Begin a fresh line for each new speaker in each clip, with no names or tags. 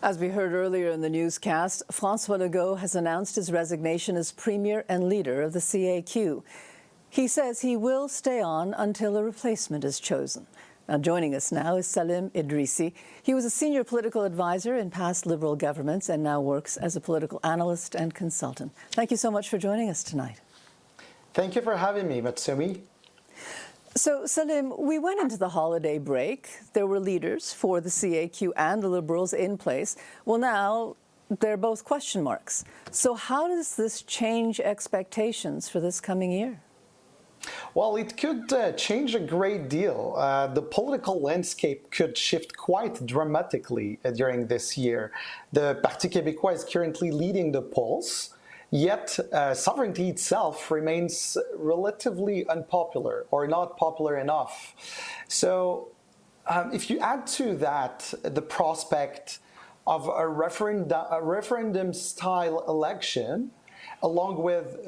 As we heard earlier in the newscast, François Legault has announced his resignation as Premier and leader of the CAQ. He says he will stay on until a replacement is chosen. Now, joining us now is Salim Idrissi. He was a senior political advisor in past Liberal governments and now works as a political analyst and consultant. Thank you so much for joining us tonight.
Thank you for having me, Matsumi.
So, Salim, we went into the holiday break. There were leaders for the CAQ and the Liberals in place. Well, now they're both question marks. So how does this change expectations for this coming year?
Well, it could change a great deal. The political landscape could shift quite dramatically during this year. The Parti Québécois is currently leading the polls. Yet, sovereignty itself remains relatively unpopular or not popular enough. So, if you add to that the prospect of a referendum-style election, along with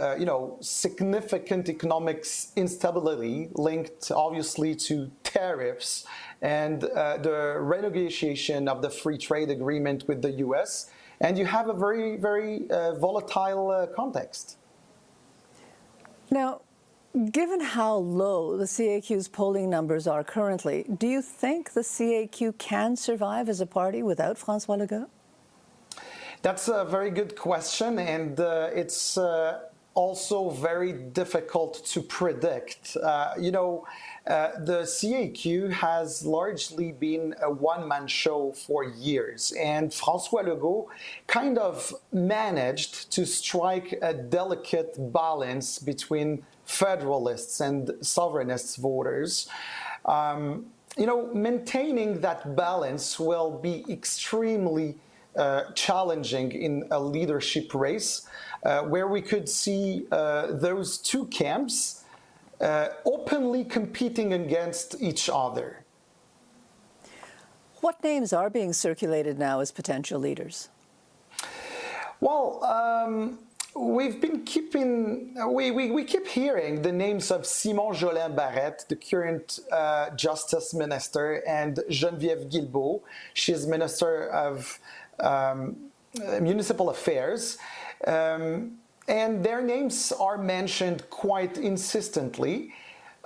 significant economic instability linked obviously to tariffs and the renegotiation of the free trade agreement with the US, and you have a very, very volatile context.
Now, given how low the CAQ's polling numbers are currently, do you think the CAQ can survive as a party without François Legault?
That's a very good question, and it's also very difficult to predict. The CAQ has largely been a one-man show for years, and François Legault kind of managed to strike a delicate balance between federalists and sovereignist voters. Maintaining that balance will be extremely challenging in a leadership race where we could see those two camps openly competing against each other.
What names are being circulated now as potential leaders?
Well, we've been we keep hearing the names of Simon Jolin Barrette, the current Justice Minister, and Geneviève Guilbeault. She is Minister of Municipal Affairs. And their names are mentioned quite insistently.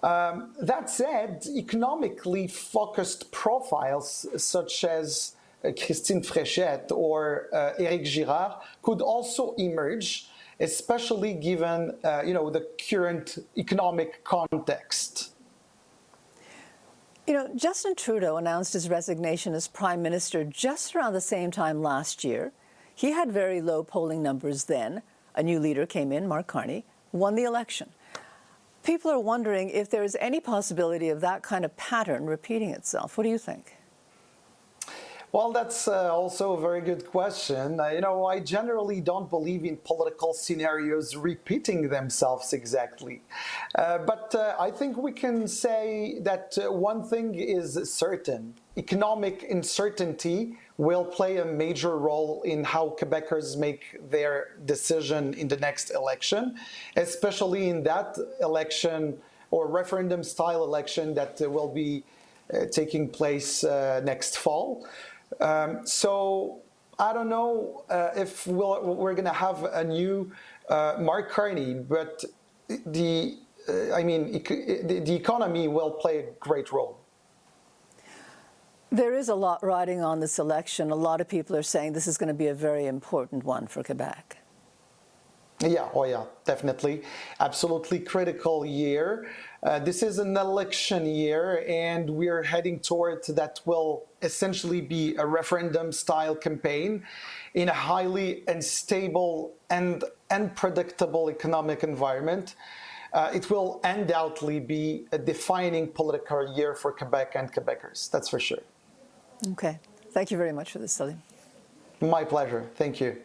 That said, economically focused profiles such as Christine Fréchette or Éric Girard could also emerge, especially given the current economic context.
Justin Trudeau announced his resignation as Prime Minister just around the same time last year. He had very low polling numbers then. A new leader came in, Mark Carney, won the election. People are wondering if there is any possibility of that kind of pattern repeating itself. What do you think?
Well, that's also a very good question. I generally don't believe in political scenarios repeating themselves exactly. But I think we can say that one thing is certain. Economic uncertainty will play a major role in how Quebecers make their decision in the next election, especially in that election or referendum-style election that will be taking place next fall. So I don't know if we're going to have a new Mark Carney, but the economy will play a great role.
There is a lot riding on this election. A lot of people are saying this is going to be a very important one for Quebec.
Yeah, definitely. Absolutely critical year. This is an election year, and we're heading toward that will essentially be a referendum-style campaign in a highly unstable and unpredictable economic environment. It will undoubtedly be a defining political year for Quebec and Quebecers, that's for sure.
Okay. Thank you very much for this, Salim.
My pleasure. Thank you.